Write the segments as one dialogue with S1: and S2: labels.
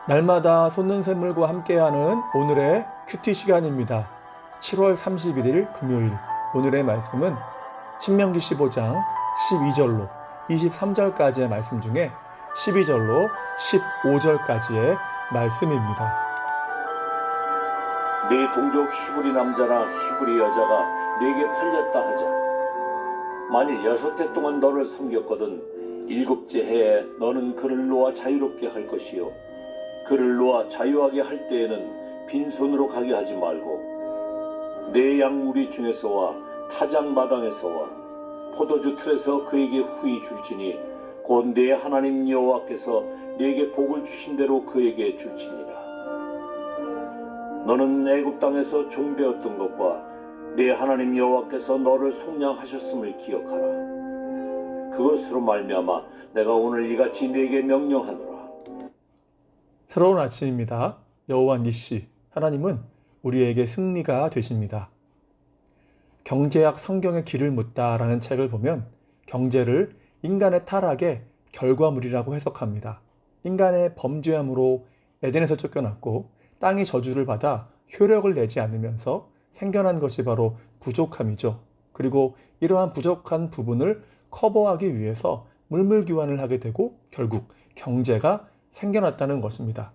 S1: 날마다 솟는 함께하는 오늘의 큐티 시간입니다. 7월 31일 금요일 오늘의 말씀은 신명기 15장 12절로 23절까지의 말씀 중에 12절로 15절까지의 말씀입니다.
S2: 네 동족 히브리 남자나 히브리 여자가 네게 팔렸다 하자. 만일 6해 동안 너를 섬겼거든 7째 해에 너는 그를 놓아 자유롭게 할 것이요 그를 놓아 자유하게 할 때에는 빈손으로 가게 하지 말고 내 양무리 중에서와 타작 마당에서와 포도주 틀에서 그에게 후히 줄지니 곧 내 하나님 여호와께서 네게 복을 주신 대로 그에게 줄지니라. 너는 애굽 땅에서 종되었던 것과 네 하나님 여호와께서 너를 속량하셨음을 기억하라. 그것으로 말미암아 내가 오늘 이같이 네게 명령하노라.
S1: 새로운 아침입니다. 여호와 니시 하나님은 우리에게 승리가 되십니다. 경제학 성경의 길을 묻다라는 책을 보면 경제를 인간의 타락의 결과물이라고 해석합니다. 인간의 범죄함으로 에덴에서 쫓겨났고 땅이 저주를 받아 효력을 내지 않으면서 생겨난 것이 바로 부족함이죠. 그리고 이러한 부족한 부분을 커버하기 위해서 물물교환을 하게 되고 결국 경제가 생겨났다는 것입니다.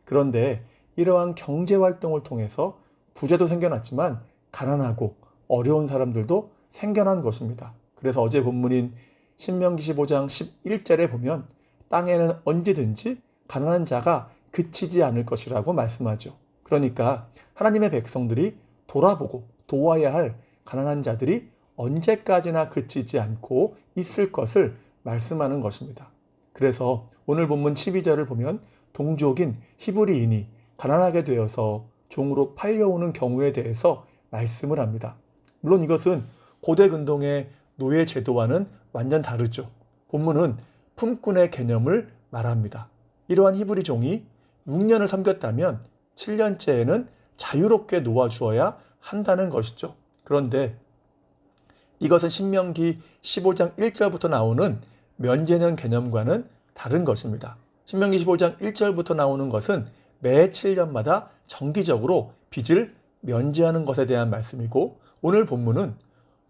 S1: 그런데 이러한 경제활동을 통해서 부자도 생겨났지만 가난하고 어려운 사람들도 생겨난 것입니다. 그래서 어제 본문인 신명기 15장 11절에 보면 땅에는 언제든지 가난한 자가 그치지 않을 것이라고 말씀하죠. 그러니까 하나님의 백성들이 돌아보고 도와야 할 가난한 자들이 언제까지나 그치지 않고 있을 것을 말씀하는 것입니다. 그래서 오늘 본문 12절을 보면 동족인 히브리인이 가난하게 되어서 종으로 팔려오는 경우에 대해서 말씀을 합니다. 물론 이것은 고대 근동의 노예 제도와는 완전 다르죠. 본문은 품꾼의 개념을 말합니다. 이러한 히브리 종이 6년을 섬겼다면 7년째에는 자유롭게 놓아주어야 한다는 것이죠. 그런데 이것은 신명기 15장 1절부터 나오는 면제년 개념과는 다른 것입니다. 신명기 15장 1절부터 나오는 것은 매 7년마다 정기적으로 빚을 면제하는 것에 대한 말씀이고 오늘 본문은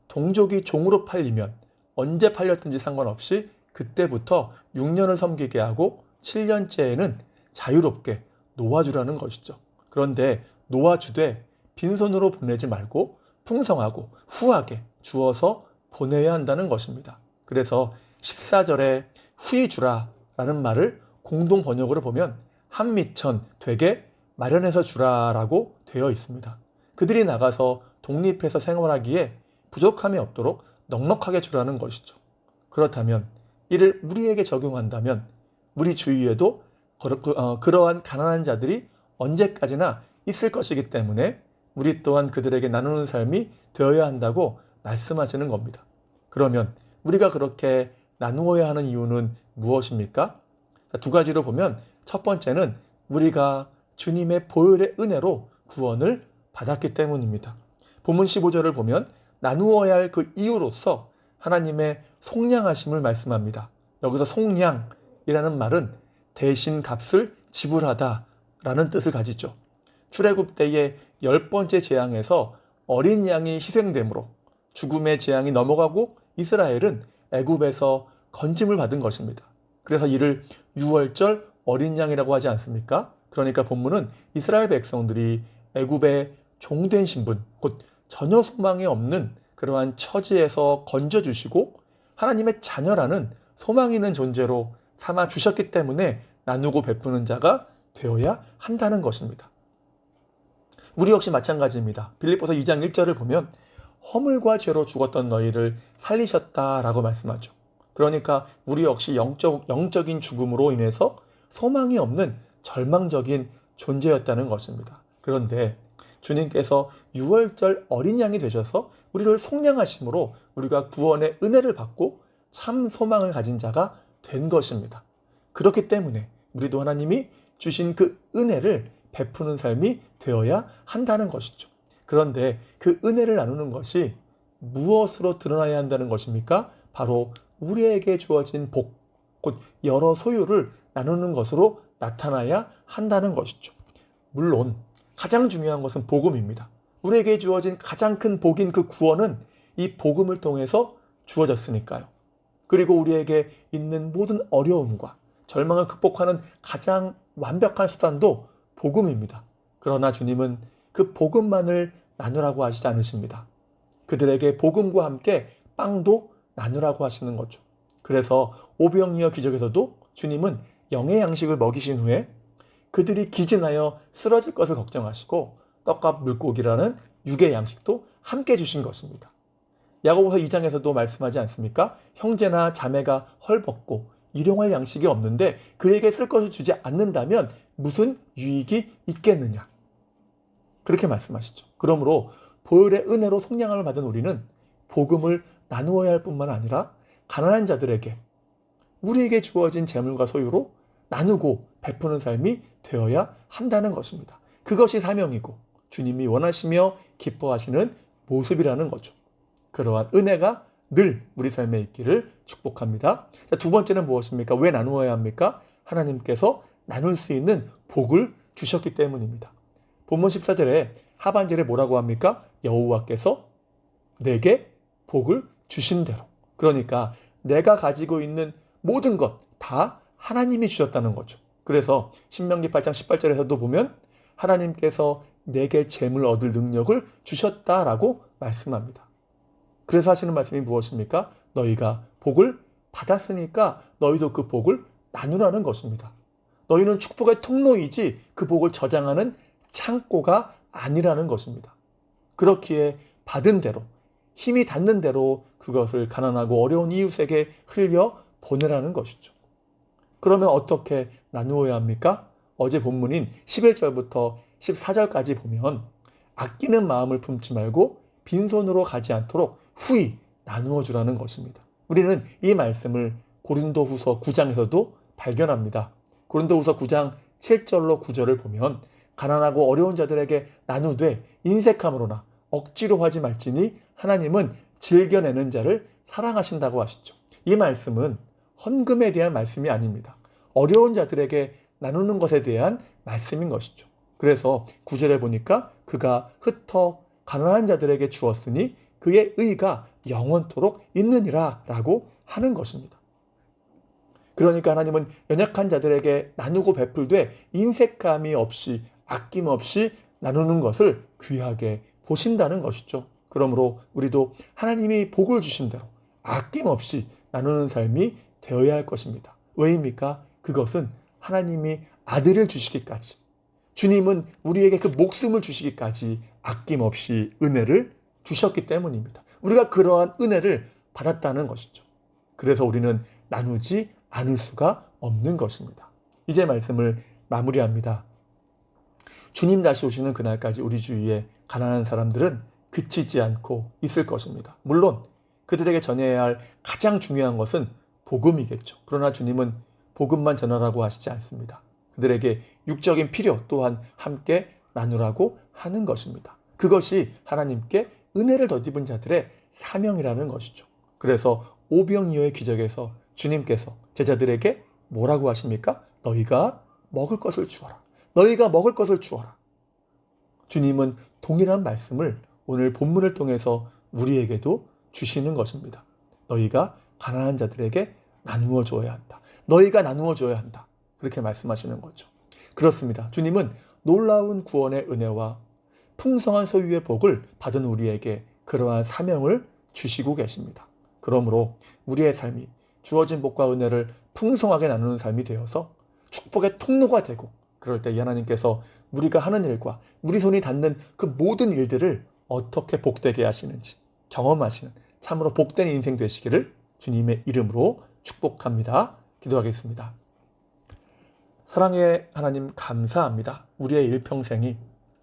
S1: 동족이 종으로 팔리면 언제 팔렸든지 상관없이 그때부터 6년을 섬기게 하고 7년째에는 자유롭게 놓아주라는 것이죠. 그런데 놓아주되 빈손으로 보내지 말고 풍성하고 후하게 주어서 보내야 한다는 것입니다. 그래서 14절에 후히 주라 라는 말을 공동 번역으로 보면 한미천 되게 마련해서 주라라고 되어 있습니다. 그들이 나가서 독립해서 생활하기에 부족함이 없도록 넉넉하게 주라는 것이죠. 그렇다면 이를 우리에게 적용한다면 우리 주위에도 그러한 가난한 자들이 언제까지나 있을 것이기 때문에 우리 또한 그들에게 나누는 삶이 되어야 한다고 말씀하시는 겁니다. 그러면 우리가 그렇게 나누어야 하는 이유는 무엇입니까? 두 가지로 보면 첫 번째는 우리가 주님의 보혈의 은혜로 구원을 받았기 때문입니다. 본문 15절을 보면 나누어야 할 그 이유로서 하나님의 속량하심을 말씀합니다. 여기서 속량이라는 말은 대신 값을 지불하다라는 뜻을 가지죠. 출애굽 때의 10번째 재앙에서 어린 양이 희생됨으로 죽음의 재앙이 넘어가고 이스라엘은 애굽에서 건짐을 받은 것입니다. 그래서 이를 유월절 어린 양이라고 하지 않습니까? 그러니까 본문은 이스라엘 백성들이 애굽의 종된 신분, 곧 전혀 소망이 없는 그러한 처지에서 건져주시고 하나님의 자녀라는 소망이 있는 존재로 삼아 주셨기 때문에 나누고 베푸는 자가 되어야 한다는 것입니다. 우리 역시 마찬가지입니다. 빌립보서 2장 1절을 보면 허물과 죄로 죽었던 너희를 살리셨다라고 말씀하죠. 그러니까 우리 역시 영적인 죽음으로 인해서 소망이 없는 절망적인 존재였다는 것입니다. 그런데 주님께서 유월절 어린 양이 되셔서 우리를 속량하심으로 우리가 구원의 은혜를 받고 참 소망을 가진 자가 된 것입니다. 그렇기 때문에 우리도 하나님이 주신 그 은혜를 베푸는 삶이 되어야 한다는 것이죠. 그런데 그 은혜를 나누는 것이 무엇으로 드러나야 한다는 것입니까? 바로 우리에게 주어진 복, 곧 여러 소유를 나누는 것으로 나타나야 한다는 것이죠. 물론 가장 중요한 것은 복음입니다. 우리에게 주어진 가장 큰 복인 그 구원은 이 복음을 통해서 주어졌으니까요. 그리고 우리에게 있는 모든 어려움과 절망을 극복하는 가장 완벽한 수단도 복음입니다. 그러나 주님은 그 복음만을 나누라고 하시지 않으십니다. 그들에게 복음과 함께 빵도 나누라고 하시는 거죠. 그래서 오병이어 기적에서도 주님은 영의 양식을 먹이신 후에 그들이 기진하여 쓰러질 것을 걱정하시고 떡과 물고기라는 육의 양식도 함께 주신 것입니다. 야고보서 2장에서도 말씀하지 않습니까? 형제나 자매가 헐벗고 일용할 양식이 없는데 그에게 쓸 것을 주지 않는다면 무슨 유익이 있겠느냐? 그렇게 말씀하시죠. 그러므로 보혈의 은혜로 속량함을 받은 우리는 복음을 나누어야 할 뿐만 아니라 가난한 자들에게 우리에게 주어진 재물과 소유로 나누고 베푸는 삶이 되어야 한다는 것입니다. 그것이 사명이고 주님이 원하시며 기뻐하시는 모습이라는 거죠. 그러한 은혜가 늘 우리 삶에 있기를 축복합니다. 자, 두 번째는 무엇입니까? 왜 나누어야 합니까? 하나님께서 나눌 수 있는 복을 주셨기 때문입니다. 본문 14절에 하반절에 뭐라고 합니까? 여호와께서 내게 복을 주신 대로. 그러니까 내가 가지고 있는 모든 것 다 하나님이 주셨다는 거죠. 그래서 신명기 8장 18절에서도 보면 하나님께서 내게 재물 얻을 능력을 주셨다라고 말씀합니다. 그래서 하시는 말씀이 무엇입니까? 너희가 복을 받았으니까 너희도 그 복을 나누라는 것입니다. 너희는 축복의 통로이지 그 복을 저장하는 창고가 아니라는 것입니다. 그렇기에 받은 대로 힘이 닿는 대로 그것을 가난하고 어려운 이웃에게 흘려 보내라는 것이죠. 그러면 어떻게 나누어야 합니까? 어제 본문인 11절부터 14절까지 보면 아끼는 마음을 품지 말고 빈손으로 가지 않도록 후히 나누어 주라는 것입니다. 우리는 이 말씀을 고린도후서 9장에서도 발견합니다. 고린도후서 9장 7절로 9절을 보면 가난하고 어려운 자들에게 나누되 인색함으로나 억지로 하지 말지니 하나님은 즐겨내는 자를 사랑하신다고 하시죠. 이 말씀은 헌금에 대한 말씀이 아닙니다. 어려운 자들에게 나누는 것에 대한 말씀인 것이죠. 그래서 9절에 보니까 그가 흩어 가난한 자들에게 주었으니 그의 의가 영원토록 있느니라 라고 하는 것입니다. 그러니까 하나님은 연약한 자들에게 나누고 베풀되 인색함이 없이 아낌없이 나누는 것을 귀하게 보신다는 것이죠. 그러므로 우리도 하나님이 복을 주신 대로 아낌없이 나누는 삶이 되어야 할 것입니다. 왜입니까? 그것은 하나님이 아들을 주시기까지, 주님은 우리에게 그 목숨을 주시기까지 아낌없이 은혜를 주셨기 때문입니다. 우리가 그러한 은혜를 받았다는 것이죠. 그래서 우리는 나누지 않을 수가 없는 것입니다. 이제 말씀을 마무리합니다. 주님 다시 오시는 그날까지 우리 주위에 가난한 사람들은 그치지 않고 있을 것입니다. 물론 그들에게 전해야 할 가장 중요한 것은 복음이겠죠. 그러나 주님은 복음만 전하라고 하시지 않습니다. 그들에게 육적인 필요 또한 함께 나누라고 하는 것입니다. 그것이 하나님께 은혜를 덧입은 자들의 사명이라는 것이죠. 그래서 오병이어의 기적에서 주님께서 제자들에게 뭐라고 하십니까? 너희가 먹을 것을 주어라. 너희가 먹을 것을 주어라. 주님은 동일한 말씀을 오늘 본문을 통해서 우리에게도 주시는 것입니다. 너희가 가난한 자들에게 나누어 줘야 한다. 너희가 나누어 줘야 한다. 그렇게 말씀하시는 거죠. 그렇습니다. 주님은 놀라운 구원의 은혜와 풍성한 소유의 복을 받은 우리에게 그러한 사명을 주시고 계십니다. 그러므로 우리의 삶이 주어진 복과 은혜를 풍성하게 나누는 삶이 되어서 축복의 통로가 되고, 그럴 때 하나님께서 우리가 하는 일과 우리 손이 닿는 그 모든 일들을 어떻게 복되게 하시는지 경험하시는 참으로 복된 인생 되시기를 주님의 이름으로 축복합니다. 기도하겠습니다. 사랑의 하나님, 감사합니다. 우리의 일평생이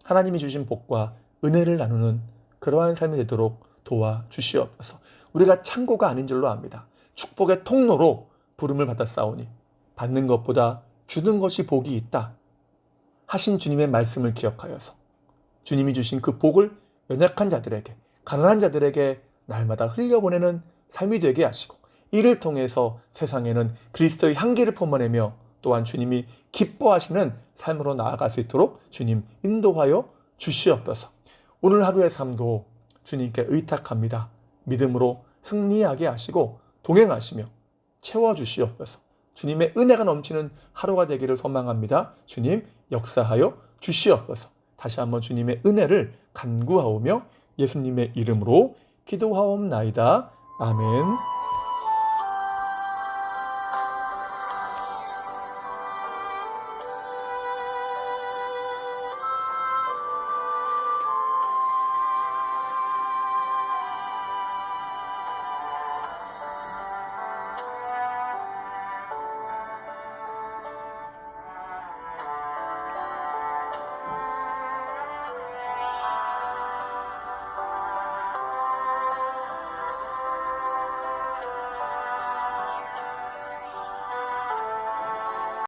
S1: 하나님이 주신 복과 은혜를 나누는 그러한 삶이 되도록 도와주시옵소서. 우리가 창고가 아닌 줄로 압니다. 축복의 통로로 부름을 받았사오니 받는 것보다 주는 것이 복이 있다 하신 주님의 말씀을 기억하여서 주님이 주신 그 복을 연약한 자들에게, 가난한 자들에게 날마다 흘려보내는 삶이 되게 하시고, 이를 통해서 세상에는 그리스도의 향기를 뿜어내며 또한 주님이 기뻐하시는 삶으로 나아갈 수 있도록 주님 인도하여 주시옵소서. 오늘 하루의 삶도 주님께 의탁합니다. 믿음으로 승리하게 하시고 동행하시며 채워주시옵소서. 주님의 은혜가 넘치는 하루가 되기를 소망합니다. 주님 역사하여 주시옵소서. 다시 한번 주님의 은혜를 간구하오며 예수님의 이름으로 기도하옵나이다. 아멘.